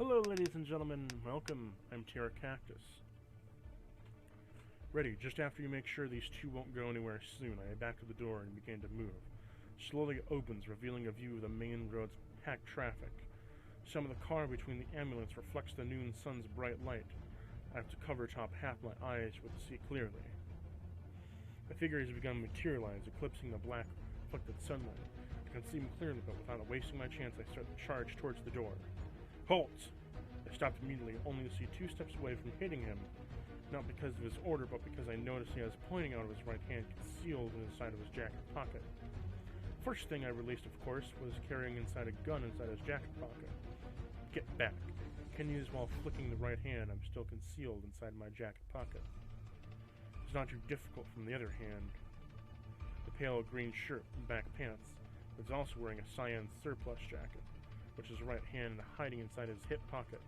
Hello, ladies and gentlemen. Welcome. I'm Terra Cactus. Ready, just after you make sure these two won't go anywhere soon, I backed to the door and began to move. Slowly it opens, revealing a view of the main road's packed traffic. Some of the car between the ambulance reflects the noon sun's bright light. I have to cover top half my eyes to see clearly. The figure has begun to materialize, eclipsing the black, reflected sunlight. I can see him clearly, but without wasting my chance, I start the charge towards the door. Halt! I stopped immediately, only to see 2 steps away from hitting him, not because of his order, but because I noticed he was pointing out of his right hand, concealed in the side of his jacket pocket. First thing I released, of course, was carrying inside a gun inside his jacket pocket. Get back. Continues while flicking the right hand. I'm still concealed inside my jacket pocket. It's not too difficult from the other hand. The pale green shirt and back pants, but he's also wearing a cyan surplus jacket, which is right hand hiding inside his hip pocket.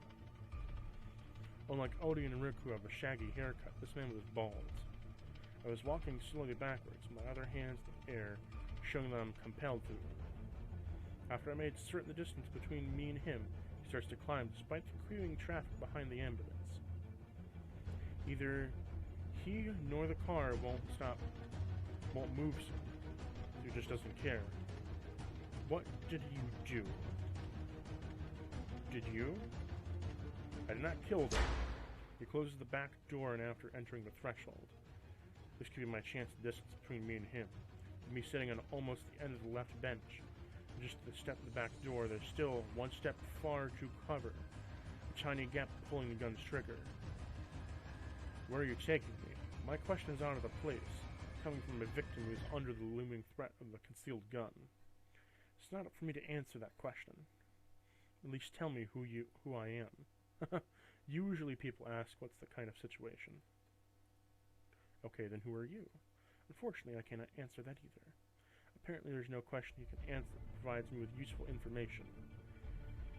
Unlike Odie and Rick, who have a shaggy haircut, this man was bald. I was walking slowly backwards, my other hands in the air, showing that I'm compelled to. After I made certain the distance between me and him, he starts to climb despite the creeping traffic behind the ambulance. Either he nor the car won't move soon. He just doesn't care. What did you do? Did you? I did not kill them. He closes the back door and after entering the threshold. This could be my chance of distance between me and him. With me sitting on almost the end of the left bench. Just to the step of the back door, there's still 1 step far to cover. A tiny gap pulling the gun's trigger. Where are you taking me? My question is out of the place, coming from a victim who is under the looming threat of the concealed gun. It's not up for me to answer that question. At least tell me who I am. Usually people ask, what's the kind of situation? Okay, then who are you? Unfortunately, I cannot answer that either. Apparently there's no question he can answer that provides me with useful information.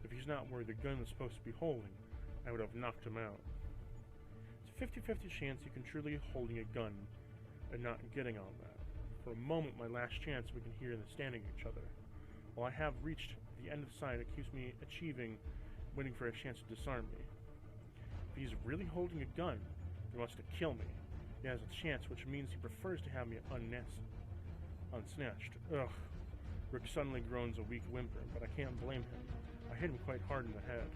If he's not where the gun is supposed to be holding, I would have knocked him out. It's a 50-50 chance you can truly be holding a gun and not getting on that. For a moment, my last chance, we can hear them standing each other. While I have reached the end of the sight, it keeps me waiting for a chance to disarm me. If he's really holding a gun, he wants to kill me. He has a chance, which means he prefers to have me unsnatched. Ugh. Rick suddenly groans a weak whimper, but I can't blame him. I hit him quite hard in the head.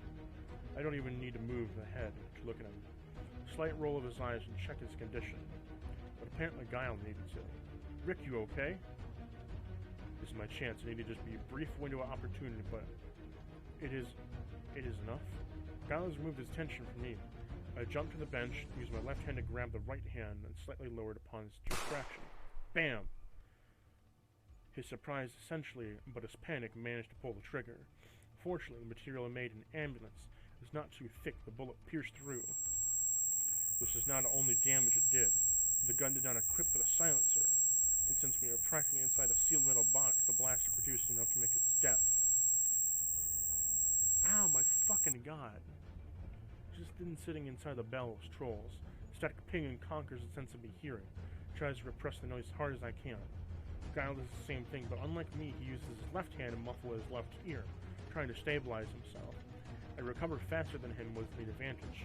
I don't even need to move the head to look at him. Slight roll of his eyes and check his condition. But apparently Guile needed to. Rick, you okay? This is my chance. I need to just be a brief window of opportunity, but it is enough. Guile has removed his tension from me. I jumped to the bench, used my left hand to grab the right hand, and slightly lowered upon his distraction. Bam! His surprise essentially, but his panic managed to pull the trigger. Fortunately, the material made in an ambulance is not too thick. The bullet pierced through. This is not the only damage it did. The gun did not equip with a silencer, and since we are practically inside a sealed metal box, the blaster produced enough to make its death. Ow, my fucking god. Just then sitting inside the bellows trolls. Static pinging conquers the sense of me hearing. Tries to repress the noise as hard as I can. Guile does the same thing, but unlike me, he uses his left hand to muffle his left ear, trying to stabilize himself. I recover faster than him was the advantage,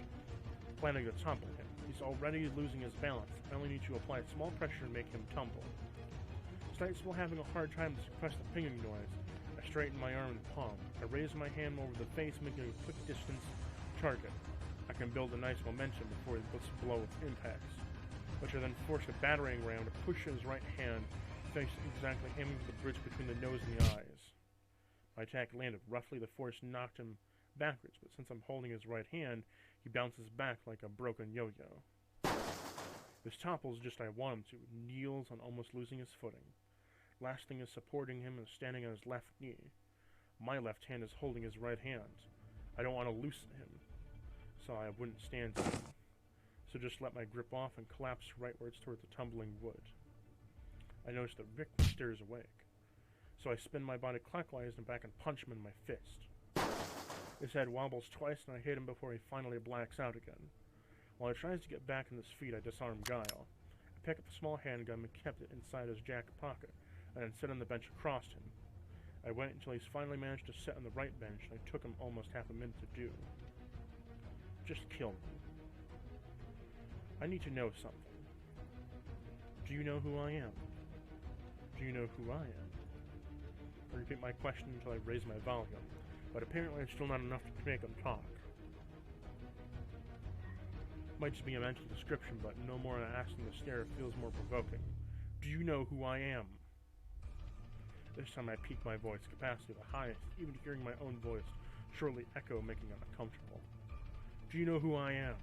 planning to topple him. He's already losing his balance. I only need to apply small pressure to make him tumble. Despite still having a hard time to suppress the pinging noise, I straighten my arm and palm. I raise my hand over the face, making a quick distance target. I can build a nice momentum before he puts a blow with impacts, which I then force a battering ram to push his right hand, face exactly aiming for the bridge between the nose and the eyes. My attack landed roughly. The force knocked him backwards, but since I'm holding his right hand, he bounces back like a broken yo-yo. This topples just I want him to, kneels on almost losing his footing. Last thing is supporting him and standing on his left knee. My left hand is holding his right hand. I don't want to loosen him, so I wouldn't stand to him. So just let my grip off and collapse rightwards toward the tumbling wood. I notice that Rick stirs awake. So I spin my body clockwise and back and punch him in my fist. His head wobbles twice and I hit him before he finally blacks out again. While he tries to get back on his feet, I disarm Guile. I pick up the small handgun and kept it inside his jacket pocket, and then sit on the bench across him. I wait until he's finally managed to sit on the right bench, and it took him almost half a minute to do. Just kill me. I need to know something. Do you know who I am? Do you know who I am? I repeat my question until I raise my volume, but apparently it's still not enough to make them talk. Might just be a mental description, but no more than asking the stare feels more provoking. Do you know who I am? This time I peak my voice capacity to the highest, even hearing my own voice shortly echo, making it uncomfortable. Do you know who I am?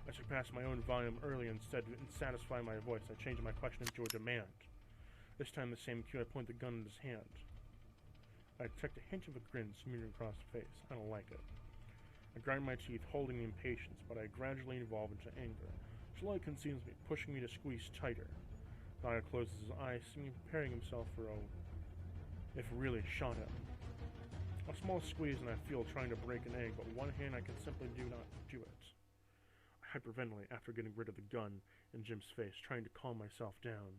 I surpass my own volume early. Instead, to satisfy my voice, I change my question into a demand. This time, the same cue, I point the gun in his hand. I detect a hint of a grin smearing across his face. I don't like it. I grind my teeth, holding the impatience, but I gradually evolve into anger. Slowly consumes me, pushing me to squeeze tighter. Guile closes his eyes, seemingly preparing himself for if really shot him. A small squeeze and I feel trying to break an egg, but with one hand I can simply do not do it. I hyperventilate after getting rid of the gun in Jim's face, trying to calm myself down.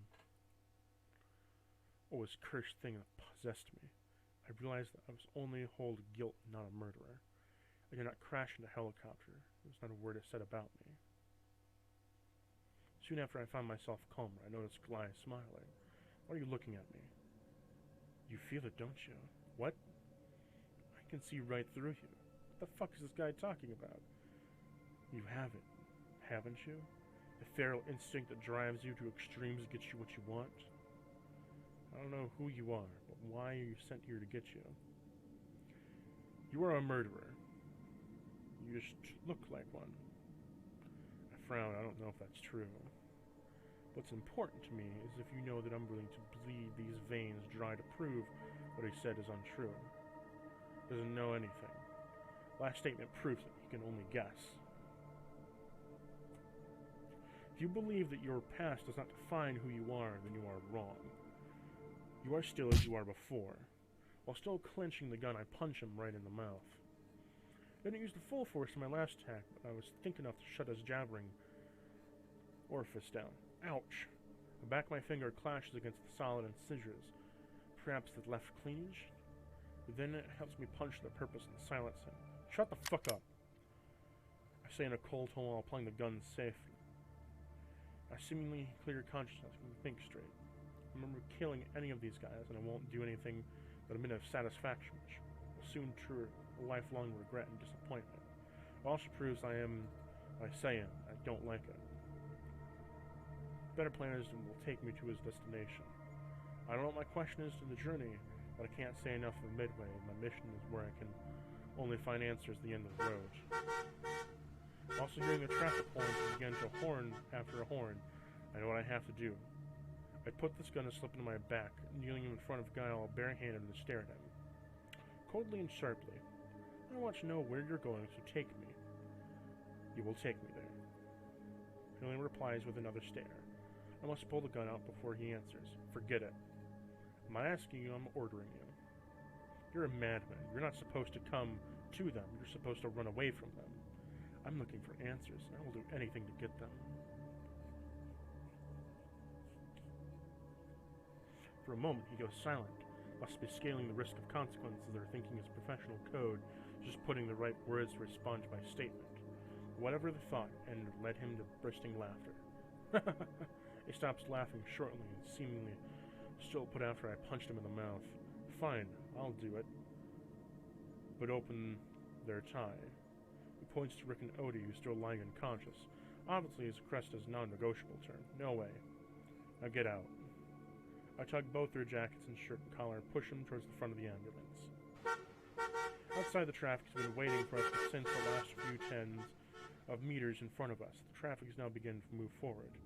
Oh, this cursed thing that possessed me. I realized that I was only hold guilt, not a murderer. I did not crash in a helicopter. There was not a word it said about me. Soon after I found myself calmer, I noticed Goliath smiling. Why are you looking at me? You feel it, don't you? What? I can see right through you. What the fuck is this guy talking about? You have it, haven't you? The feral instinct that drives you to extremes to get you what you want? I don't know who you are, but why are you sent here to get you? You are a murderer. You just look like one. I frown. I don't know if that's true. What's important to me is if you know that I'm willing to bleed these veins dry to prove what he said is untrue. Doesn't know anything. Last statement proves that he can only guess. If you believe that your past does not define who you are, then you are wrong. You are still as you are before. While still clenching the gun, I punch him right in the mouth. I didn't use the full force in my last attack, but I was think enough to shut his jabbering orifice down. Ouch! The back of my finger clashes against the solid incisors. Perhaps the left cleavage? But then it helps me punch the purpose and silence him. Shut the fuck up! I say in a cold tone while applying the gun safely. I seemingly clear consciousness and think straight. I remember killing any of these guys, and I won't do anything but a minute of satisfaction, which will soon trigger a lifelong regret and disappointment. It also proves I am what I say I am. I don't like it. Better plan is will take me to his destination. I don't know what my question is to the journey, but I can't say enough of midway. My mission is where I can only find answers at the end of the road. Also hearing the traffic horns begin to horn after a horn, I know what I have to do. I put this gun and slip into my back, kneeling in front of Guile barehanded and stare at him. Coldly and sharply. I want to know where you're going, so take me. You will take me there. He only replies with another stare. I must pull the gun out before he answers. Forget it. I'm not asking you, I'm ordering you. You're a madman. You're not supposed to come to them. You're supposed to run away from them. I'm looking for answers, and I will do anything to get them. For a moment, he goes silent. Must be scaling the risk of consequences or thinking his professional code is just putting the right words to respond to my statement. Whatever the thought, and led him to bursting laughter. He stops laughing shortly and seemingly still put after I punched him in the mouth. Fine, I'll do it. But open their tie. He points to Rick and Odie, who's still lying unconscious. Obviously, his crest is a non-negotiable term. No way. Now get out. I tug both their jackets and shirt and collar and push them towards the front of the ambulance. Outside, the traffic has been waiting for us since the last few tens of meters in front of us. The traffic is now beginning to move forward.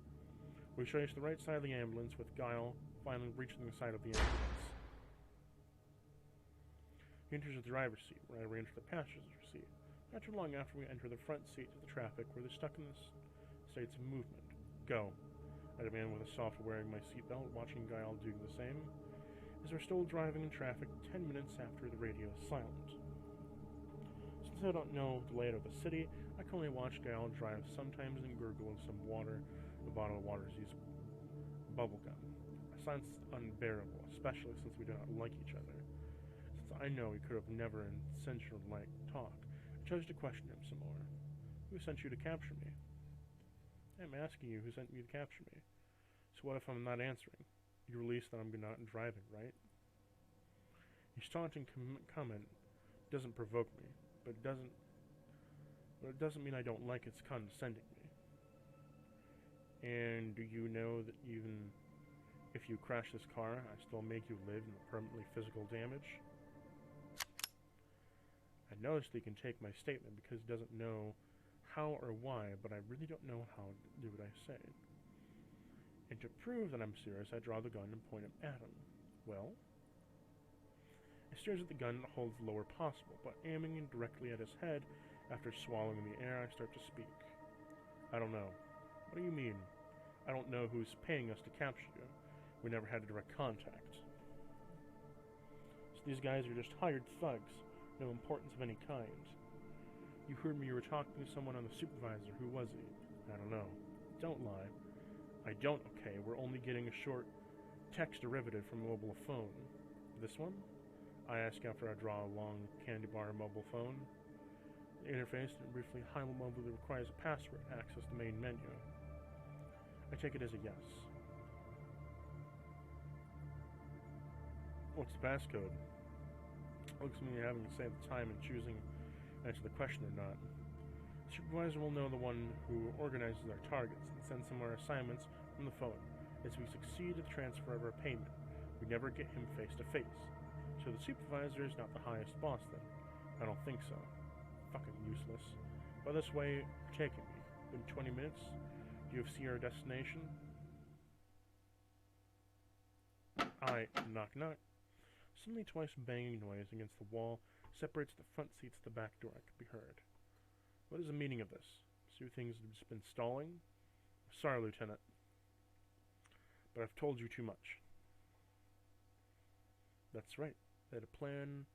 We trace the right side of the ambulance, with Guile finally reaching the side of the ambulance. He enters the driver's seat, where I re-enter the passenger seat. Not too long after we enter the front seats of the traffic, where they're stuck in the states of movement. Go. I demand with a soft wearing my seatbelt, watching Guile do the same. As we're still driving in traffic 10 minutes after the radio is silent. Since I don't know the layout of the city, I can only watch Guile drive, sometimes and gurgle some water. The bottle of water is used bubblegum. I find this unbearable, especially since we do not like each other. Since I know he could have never in censored-like talk, I chose to question him some more. Who sent you to capture me? I'm asking you who sent you to capture me. So what if I'm not answering? You release that I'm not driving, right? His taunting comment doesn't provoke me, but it doesn't mean I don't like its condescending me. And do you know that even if you crash this car, I still make you live in permanently physical damage? I noticed he can take my statement because he doesn't know how or why, but I really don't know how to do what I say. And to prove that I'm serious, I draw the gun and point it at him. Well? He stares at the gun and holds the lower possible, but aiming it directly at his head. After swallowing the air, I start to speak. I don't know. What do you mean? I don't know who's paying us to capture you. We never had a direct contact. So these guys are just hired thugs. No importance of any kind. You heard me, you were talking to someone on the supervisor. Who was he? I don't know. Don't lie. I don't, okay. We're only getting a short text derivative from a mobile phone. This one? I ask after I draw a long candy bar mobile phone. The interface briefly highly mobile requires a password to access the main menu. I take it as a yes. What's the passcode? Looks to me having to save the time in choosing to answer the question or not. The supervisor will know the one who organizes our targets and sends him our assignments from the phone. As we succeed at the transfer of our payment, we never get him face to face. So the supervisor is not the highest boss then? I don't think so. Fucking useless. By this way, you're taking me. In 20 minutes, do you see our destination? Knock knock. Suddenly twice banging noise against the wall separates the front seats to the back door. I could be heard. What is the meaning of this? So things have just been stalling? Sorry, Lieutenant. But I've told you too much. That's right. They had a plan,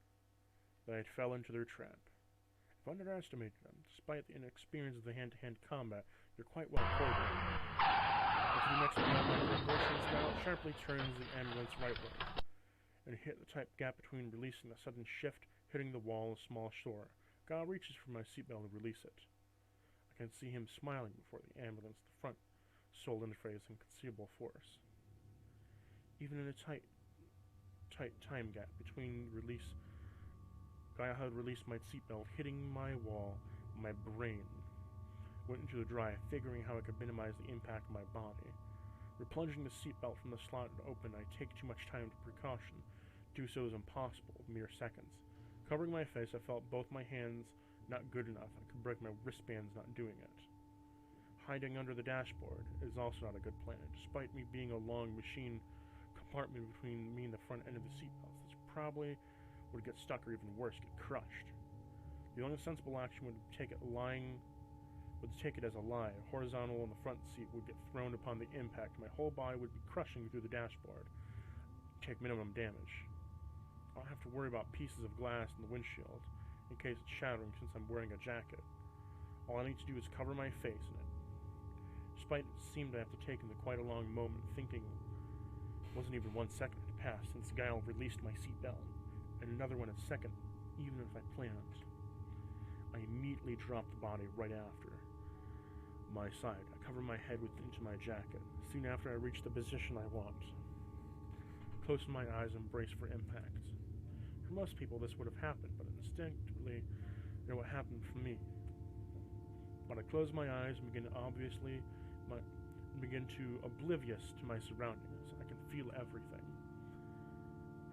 that I fell into their trap. I've underestimated them. Despite the inexperience of the hand-to-hand combat, you're quite well coordinated. As the next operation style sharply turns the ambulance rightward, and hit the tight gap between releasing a sudden shift, hitting the wall of a small store. Guile reaches for my seatbelt to release it. I can see him smiling before the ambulance, the front sole interface in considerable force. Even in a tight time gap between release, Guile had released my seatbelt, hitting my wall. My brain went into the drive, figuring how I could minimize the impact of my body. Replunging the seatbelt from the slot open, I take too much time to precaution. Do so is impossible, mere seconds. Covering my face, I felt both my hands not good enough. I could break my wristbands not doing it. Hiding under the dashboard is also not a good plan. Despite me being a long machine compartment between me and the front end of the seatbelt, this probably would get stuck or even worse, get crushed. The only sensible action would take it as a lie. Horizontal on the front seat would get thrown upon the impact. My whole body would be crushing through the dashboard. Take minimum damage. I'll have to worry about pieces of glass in the windshield in case it's shattering since I'm wearing a jacket. All I need to do is cover my face in it. Despite it seemed to have to take quite a long moment, thinking it wasn't even 1 second had passed since Guile released my seatbelt, and another one a second, even if I planned. I immediately dropped the body right after my side. I covered my head into my jacket. Soon after, I reached the position I want. Closed my eyes and braced for impact. For most people, this would have happened, but instinctively, it what happened for me. When I close my eyes and begin to oblivious to my surroundings, I can feel everything.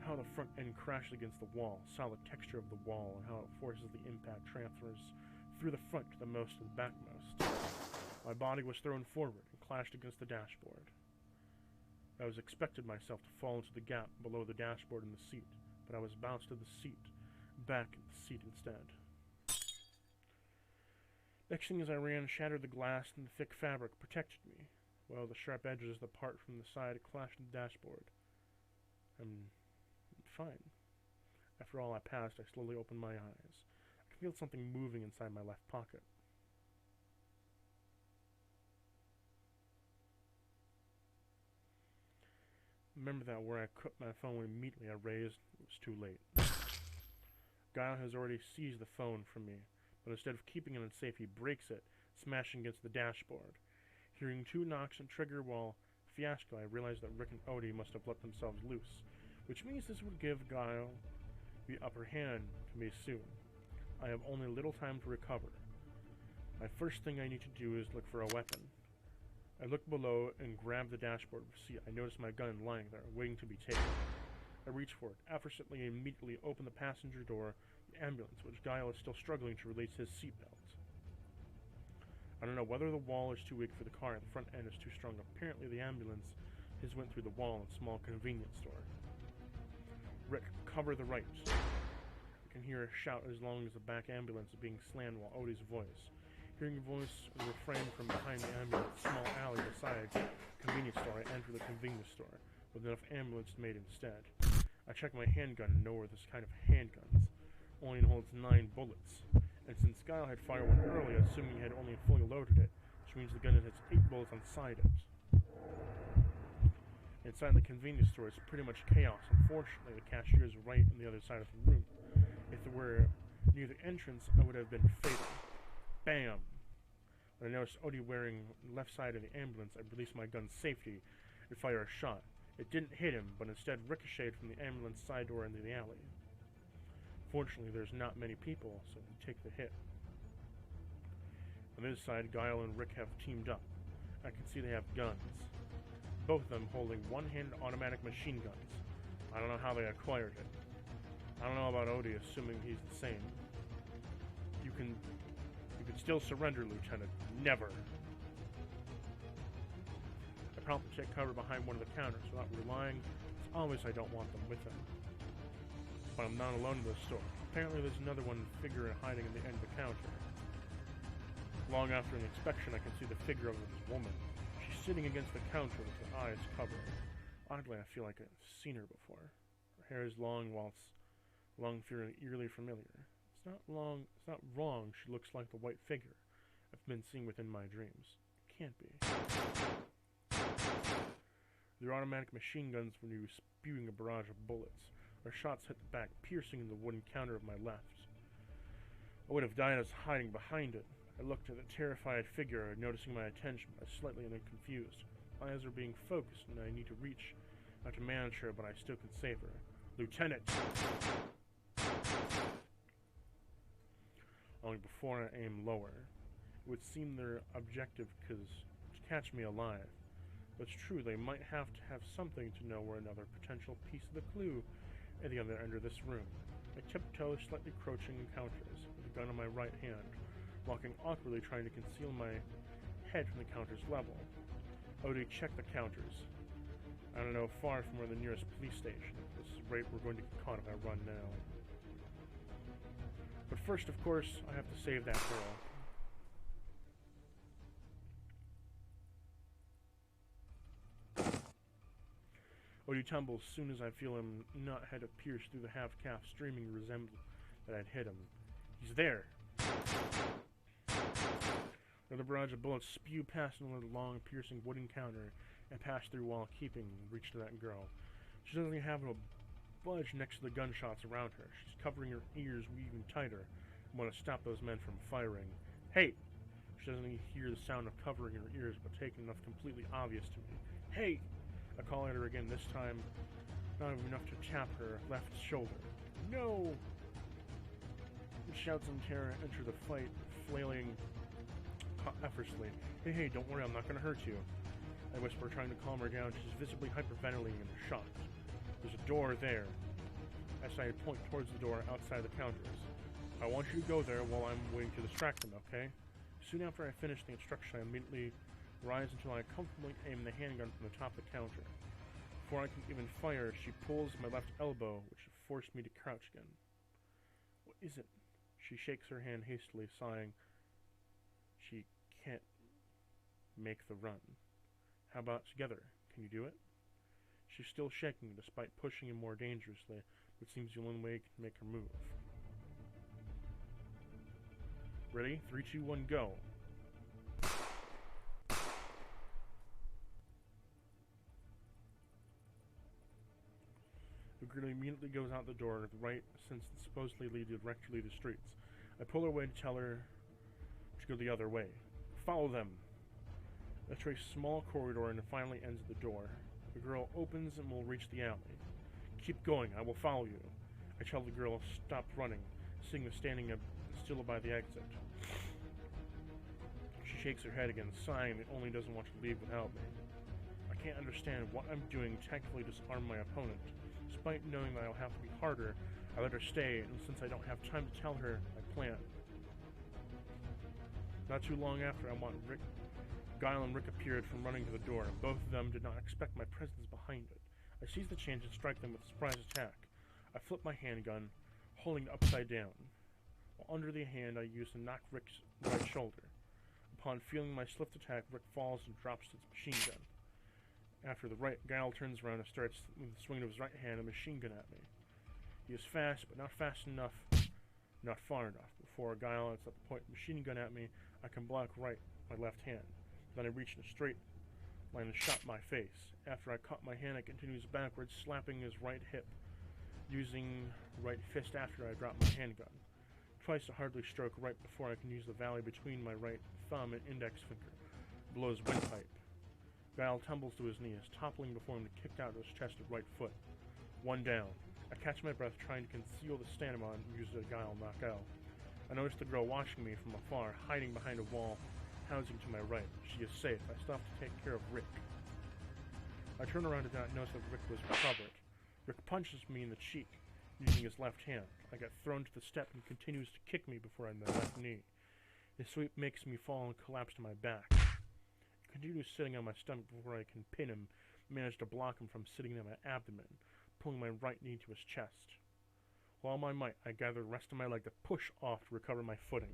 How the front end crashes against the wall, solid texture of the wall, and how it forces the impact transfers through the front to the most to the backmost. My body was thrown forward and clashed against the dashboard. I was expected myself to fall into the gap below the dashboard and the seat, but I was bounced to the seat, back into the seat instead. Next thing as I ran, shattered the glass and the thick fabric protected me, while the sharp edges of the part from the side clashed the dashboard. I'm fine. After all I passed, I slowly opened my eyes. I could feel something moving inside my left pocket. Remember that where I cut my phone immediately I raised, it was too late. Guile has already seized the phone from me, but instead of keeping it unsafe, he breaks it, smashing against the dashboard. Hearing 2 knocks and trigger while fiasco, I realized that Rick and Odie must have let themselves loose, which means this would give Guile the upper hand to me soon. I have only little time to recover. My first thing I need to do is look for a weapon. I look below and grab the dashboard seat. I notice my gun lying there, waiting to be taken. I reach for it, effortlessly and immediately open the passenger door, the ambulance, which Guile is still struggling to release his seatbelt. I don't know whether the wall is too weak for the car and the front end is too strong. Apparently the ambulance has went through the wall in a small convenience store. Rick, cover the right. I can hear a shout as long as the back ambulance is being slammed while Odie's voice. Hearing a voice and refrain from behind the ambulance, small alley beside the convenience store, I enter the convenience store with enough ambulance made instead. I check my handgun and know where this kind of handguns only holds 9 bullets. And since Guile had fired one earlier, assuming he had only fully loaded it, which means the gun has 8 bullets inside it. Inside the convenience store, it's pretty much chaos. Unfortunately, the cashier is right on the other side of the room. If it were near the entrance, I would have been fatal. Bam! When I noticed Odie wearing the left side of the ambulance, I released my gun's safety and fired a shot. It didn't hit him, but instead ricocheted from the ambulance side door into the alley. Fortunately, there's not many people, so I take the hit. On this side, Guile and Rick have teamed up. I can see they have guns. Both of them holding one-handed automatic machine guns. I don't know how they acquired it. I don't know about Odie, assuming he's the same. You can still surrender, Lieutenant. Never. I promptly take cover behind one of the counters without relying. It's obvious I don't want them with them. But I'm not alone in the store. Apparently there's another one figure hiding in the end of the counter. Long after an inspection, I can see the figure of this woman. She's sitting against the counter with her eyes covered. Oddly, I feel like I've seen her before. Her hair is long, whilst long, eerily familiar. It's not wrong. She looks like the white figure I've been seeing within my dreams. It can't be. Their automatic machine guns were spewing a barrage of bullets. Our shots hit the back, piercing the wooden counter of my left. I would have died as hiding behind it. I looked at the terrified figure, noticing my attention, but slightly confused. My eyes are being focused, and I need to reach out to manage her, but I still can save her. Lieutenant! Only before I aim lower. It would seem their objective is to catch me alive. But it's true, they might have to have something to know where another potential piece of the clue at the other end of this room. I tiptoe, slightly crouching counters, with the gun in my right hand, walking awkwardly, trying to conceal my head from the counter's level. Odie, check the counters. I don't know, far from where the nearest police station. At this rate, we're going to get caught if I run now. But first, of course, I have to save that girl. Odie tumbles as soon as I feel him nut head pierce through the half-calf, streaming resemblance that I'd hit him. He's there! Another barrage of bullets spew past another long, piercing wooden counter and pass through while keeping reach to that girl. She doesn't even have a budge next to the gunshots around her. She's covering her ears even tighter. I want to stop those men from firing. Hey! She doesn't even hear the sound of covering her ears, but taking enough completely obvious to me. Hey! I call at her again, this time not even enough to tap her left shoulder. No! Shouts in terror enter the fight, flailing effortlessly. Hey, don't worry, I'm not going to hurt you. I whisper, trying to calm her down. She's visibly hyperventilating and shocked. There's a door there. As I point towards the door outside the counters. I want you to go there while I'm waiting to distract them, okay? Soon after I finish the instruction, I immediately rise until I comfortably aim the handgun from the top of the counter. Before I can even fire, she pulls my left elbow, which forced me to crouch again. What is it? She shakes her hand hastily, sighing. She can't make the run. How about together? Can you do it? She's still shaking, despite pushing him more dangerously, but it seems the only way to make her move. Ready? 3, 2, 1, go! The girl immediately goes out the door, the right, since it supposedly leads directly to the streets. I pull her away to tell her to go the other way. Follow them. I trace a small corridor and it finally ends at the door. The girl opens and will reach the alley. Keep going, I will follow you. I tell the girl to stop running, seeing her standing still by the exit. She shakes her head again, sighing that only doesn't want to leave without me. I can't understand what I'm doing to tactfully disarm my opponent. Despite knowing that I'll have to be harder, I let her stay, and since I don't have time to tell her my plan. Not too long after, Guile and Rick appeared from running to the door. Both of them did not expect my presence behind it. I seize the chance and strike them with a surprise attack. I flip my handgun, holding it upside down. While under the hand, I use to knock Rick's right shoulder. Upon feeling my swift attack, Rick falls and drops his machine gun. After Guile turns around and starts with the swing of his right hand a machine gun at me. He is fast, but not fast enough, not far enough. Before Guile is at the point machine gun at me, I can block my left hand. Then I reach in a straight line and shot my face. After I caught my hand, I continues backwards, slapping his right hip, using right fist after I drop my handgun. Twice to hardly stroke right before I can use the valley between my right thumb and index finger, below his windpipe. Guile tumbles to his knees, toppling before him to kick out his chest with right foot. One down. I catch my breath, trying to conceal the stamina and use the Guile knockout. I notice the girl watching me from afar, hiding behind a wall, housing to my right. She is safe. I stop to take care of Rick. I turn around and did not notice that Rick was recovered. Rick punches me in the cheek, using his left hand. I get thrown to the step and continues to kick me before I hit my left knee. His sweep makes me fall and collapse to my back. He continues sitting on my stomach before I can pin him, manage to block him from sitting on my abdomen, pulling my right knee to his chest. With all my might, I gather the rest of my leg to push off to recover my footing.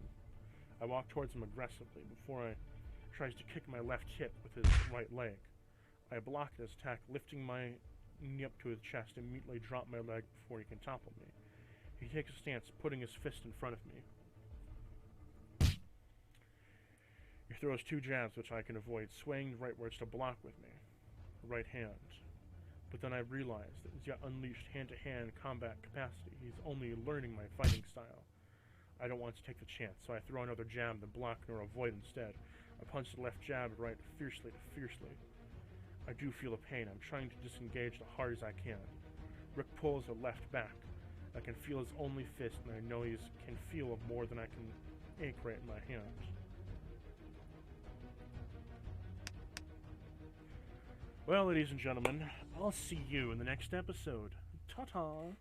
I walk towards him aggressively before he tries to kick my left hip with his right leg. I block his attack, lifting my knee up to his chest and immediately drop my leg before he can topple me. He takes a stance, putting his fist in front of me. He throws two jabs, which I can avoid, swaying rightwards to block with me. Right hand. But then I realize that his yet unleashed hand-to-hand combat capacity. He's only learning my fighting style. I don't want to take the chance, so I throw another jab to block or avoid instead. I punch the left jab right fiercely. I do feel the pain. I'm trying to disengage the hard as I can. Rick pulls the left back. I can feel his only fist, and I know he can feel more than I can ache right in my hand. Well, ladies and gentlemen, I'll see you in the next episode. Ta-ta!